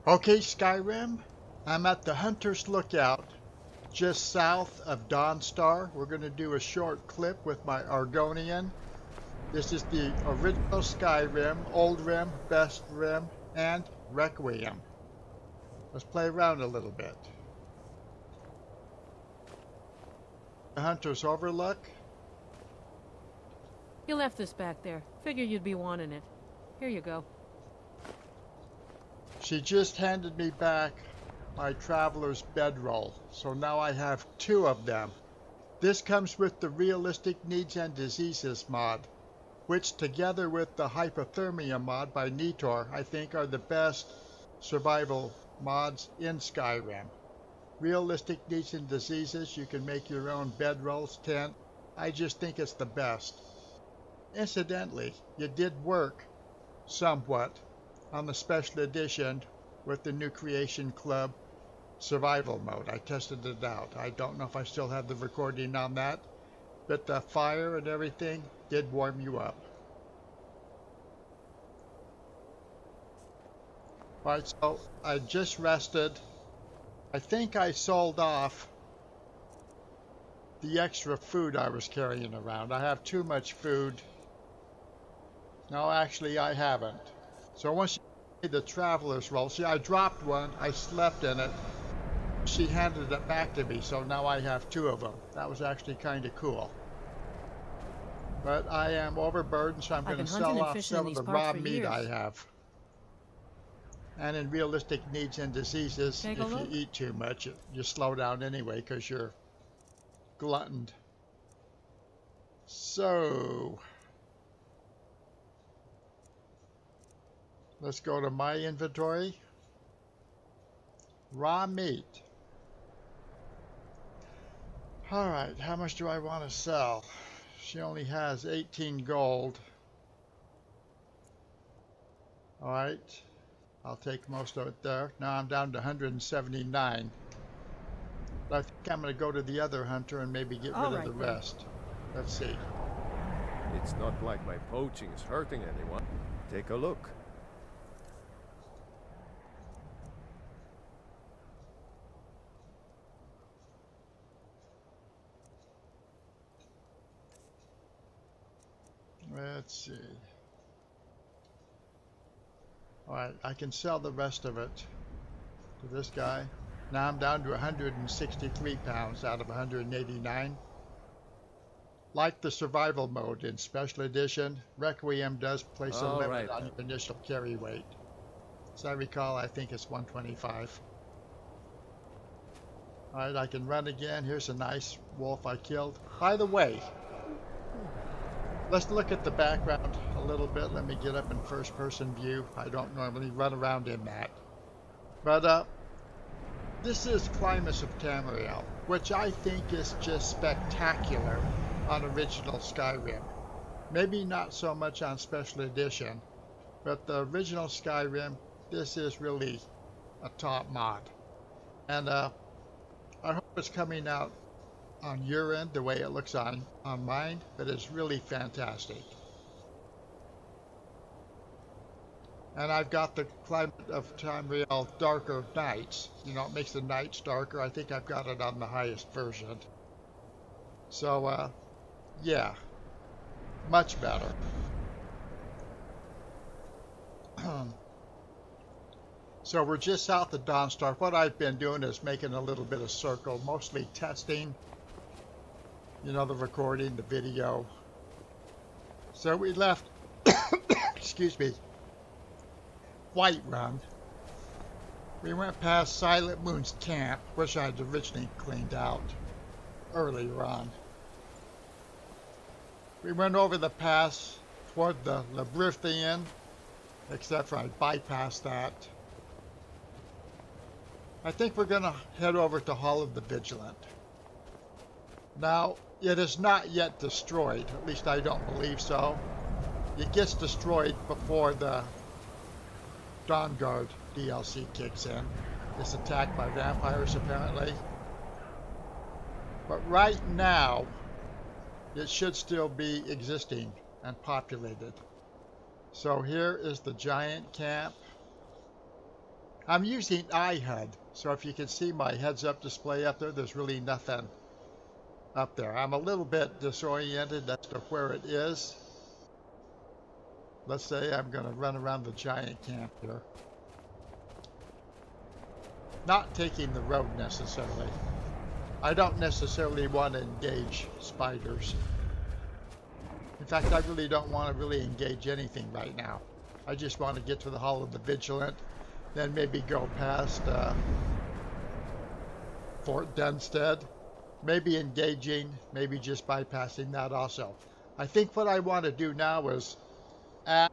Okay, Skyrim, I'm at the Hunter's Lookout, just south of Dawnstar. We're going to do a short clip with my Argonian. This is the original Skyrim, Oldrim, bestrim, and Requiem. Let's play around a little bit. The Hunter's Overlook. You left this back there. Figured you'd be wanting it. Here you go. She just handed me back my traveler's bedroll, so now I have 2 of them. This comes with the Realistic Needs and Diseases mod, which together with the Hypothermia mod by Nitor, I think are the best survival mods in Skyrim. Realistic Needs and Diseases, you can make your own bedrolls, tent. I just think it's the best. Incidentally, you did work somewhat on the special edition with the new Creation Club survival mode. I tested it out. I don't know if I still have the recording on that, but the fire and everything did warm you up. Alright, so I just rested. I think I sold off the extra food I was carrying around. I have too much food. No, actually I haven't. So once you see the traveler's roll, see I dropped one, I slept in it. She handed it back to me, so now I have 2 of them. That was actually kind of cool. But I am overburdened, so I'm going to sell off some of the raw meat I have. And in Realistic Needs and Diseases, if you eat too much, you slow down anyway because you're gluttoned. So let's go to my inventory. Raw meat. Alright, how much do I want to sell? She only has 18 gold. Alright, I'll take most of it there. Now I'm down to 179. But I think I'm going to go to the other hunter and maybe get rid of the rest. Let's see. It's not like my poaching is hurting anyone. Take a look. Let's see. Alright, I can sell the rest of it to this guy. Now I'm down to 163 pounds out of 189. Like the survival mode in Special Edition, Requiem does place a limit on your initial carry weight. As I recall, I think it's 125. Alright, I can run again. Here's a nice wolf I killed. By the way, let's look at the background a little bit. Let me get up in first person view. I don't normally run around in that. But this is Climates of Tamriel, which I think is just spectacular on original Skyrim. Maybe not so much on Special Edition, but the original Skyrim, this is really a top mod. And I hope it's coming out on your end the way it looks on mine, but it's really fantastic. And I've got the Climate of Tamriel darker nights. You know, it makes the nights darker. I think I've got it on the highest version. So, yeah, much better. So we're just south of Dawnstar. What I've been doing is making a little bit of circle, mostly testing. You know, the recording, the video. So we left, excuse me, Whiterun. We went past Silent Moon's camp, which I'd originally cleaned out earlier on. We went over the pass toward the Labyrinthian, except for I bypassed that. I think we're going to head over to Hall of the Vigilant. Now, it is not yet destroyed, at least I don't believe so. It gets destroyed before the Dawnguard DLC kicks in. It's attacked by vampires apparently. But right now, it should still be existing and populated. So here is the giant camp. I'm using iHUD, so if you can see my heads-up display up there, there's really nothing up there. I'm a little bit disoriented as to where it is. Let's say I'm going to run around the giant camp here. Not taking the road necessarily. I don't necessarily want to engage spiders. In fact, I really don't want to really engage anything right now. I just want to get to the Hall of the Vigilant, then maybe go past Fort Dunstead, maybe engaging, maybe just bypassing that also. I think what I want to do now is at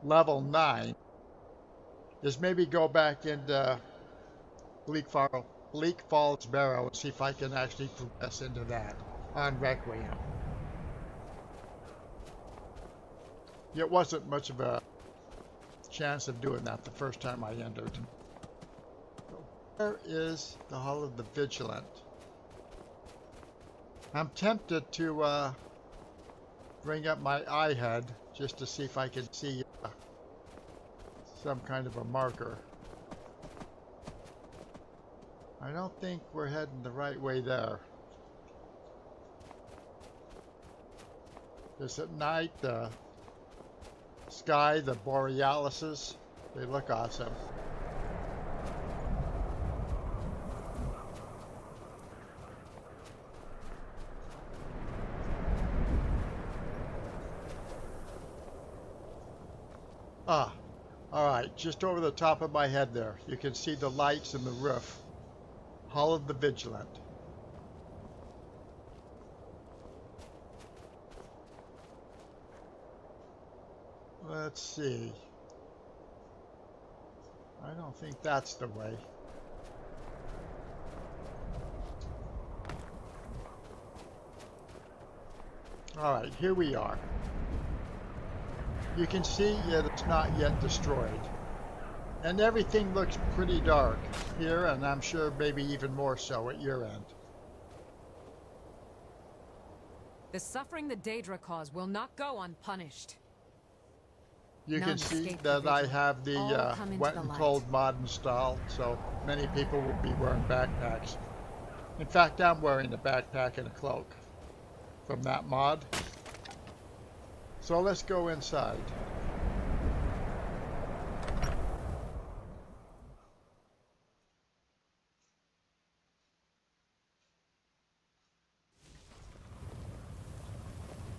level 9 is maybe go back into Bleak Falls Barrow and see if I can actually progress into that on Requiem. It wasn't much of a chance of doing that the first time I entered. Where is the Hall of the Vigilant? I'm tempted to bring up my iHUD just to see if I can see some kind of a marker. I don't think we're heading the right way there. Just at night, the sky, the borealises, they look awesome. Ah, alright, just over the top of my head there. You can see the lights and the roof. Hall of the Vigilant. Let's see. I don't think that's the way. Alright, here we are. You can see that it's not yet destroyed. And everything looks pretty dark here, and I'm sure maybe even more so at your end. The suffering the Daedra cause will not go unpunished. You None can see escape the that I vigil. have the All come into wet the and light. cold mod installed, so many people will be wearing backpacks. In fact, I'm wearing a backpack and a cloak from that mod. So let's go inside.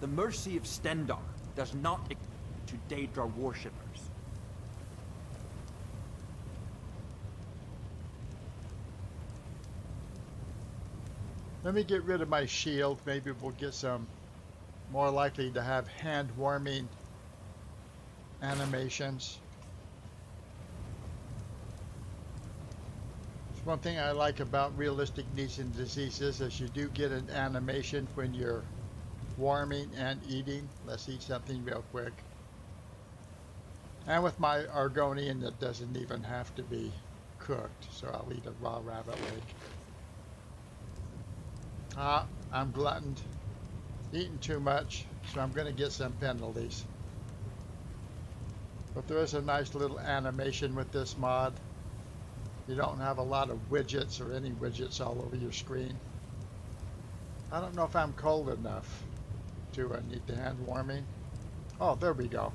The mercy of Stendar does not extend to Daedra worshippers. Let me get rid of my shield. Maybe we'll get some more likely to have hand warming animations. It's one thing I like about realistic needs and diseases is you do get an animation when you're warming and eating. Let's eat something real quick. And with my Argonian, it doesn't even have to be cooked, so I'll eat a raw rabbit leg. Ah, I'm gluttoned, eating too much, so I'm going to get some penalties. But there is a nice little animation with this mod. You don't have a lot of widgets or any widgets all over your screen. I don't know if I'm cold enough to need the hand warming. Oh, there we go.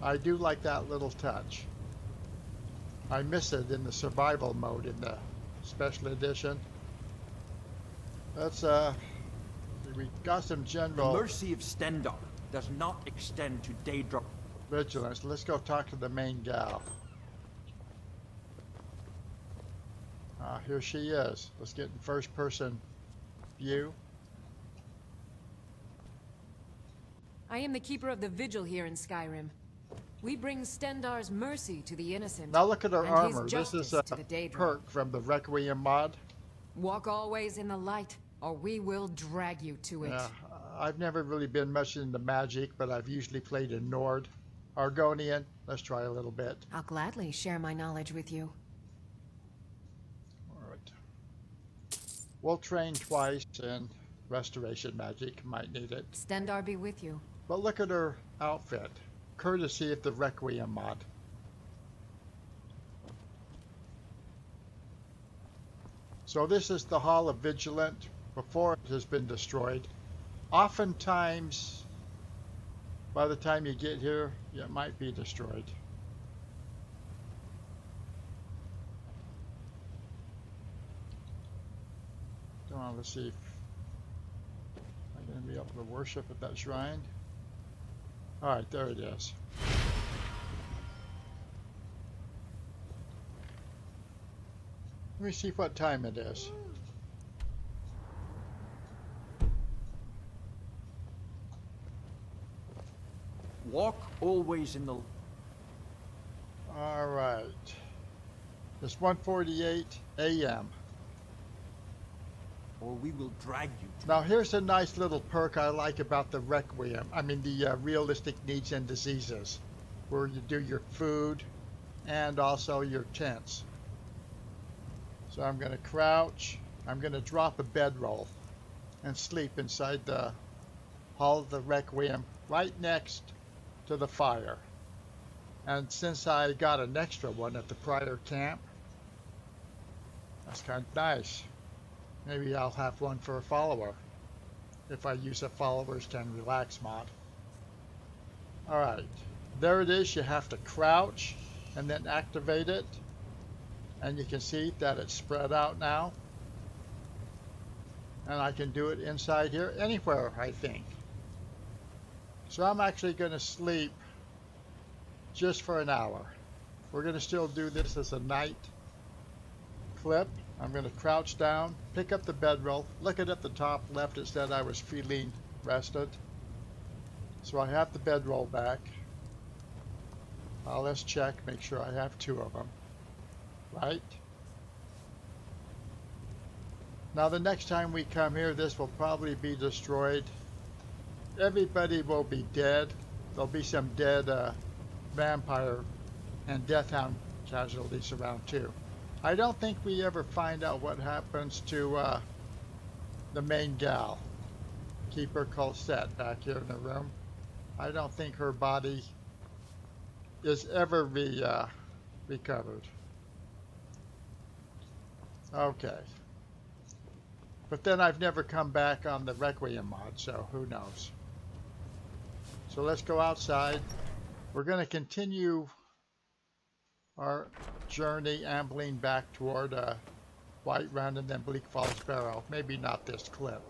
I do like that little touch. I miss it in the survival mode in the special edition. Let's we got some The general mercy of Stendar does not extend to Daedra. vigilance. Let's go talk to the main gal. Here she is. Let's get in first person view. I am the keeper of the vigil here in Skyrim. We bring Stendar's mercy to the innocent. Now look at her and his armor. This is justice a to the Daedra. perk from the Requiem mod. Walk always in the light, or we will drag you to it. Yeah, I've never really been much into magic, but I've usually played in Nord. Argonian, let's try a little bit. I'll gladly share my knowledge with you. All right. We'll train twice in restoration magic. Might need it. Stendar be with you. But look at her outfit. courtesy of the Requiem mod. So this is the Hall of Vigilant before it has been destroyed. Oftentimes, by the time you get here, it might be destroyed. Come on, let's see if I'm going to be able to worship at that shrine. Alright, there it is. Let me see what time it is. Walk always in the... Alright. It's 1:48 a.m. or we will drag you to... Now here's a nice little perk I like about the Requiem. I mean the realistic needs and diseases, where you do your food and also your tents. So I'm going to crouch. I'm going to drop a bedroll and sleep inside the Hall of the Requiem right next to the fire. And since I got an extra one at the prior camp, that's kind of nice. Maybe I'll have one for a follower if I use a followers can relax mod. Alright, there it is. You have to crouch and then activate it. And you can see that it's spread out now. And I can do it inside here, anywhere, I think. So I'm actually going to sleep just for an hour. We're going to still do this as a night clip. I'm going to crouch down, pick up the bedroll. Look at the top left, it said I was feeling rested. So I have the bedroll back. Let's check, make sure I have 2 of them. Right? Now the next time we come here, this will probably be destroyed. Everybody will be dead. There'll be some dead vampire and deathhound casualties around too. I don't think we ever find out what happens to the main gal, Keeper Colsette, back here in the room. I don't think her body is ever recovered. Okay. But then I've never come back on the Requiem mod, so who knows. So let's go outside. We're going to continue our journey ambling back toward White Run and then Bleak Falls Barrow. Maybe not this clip.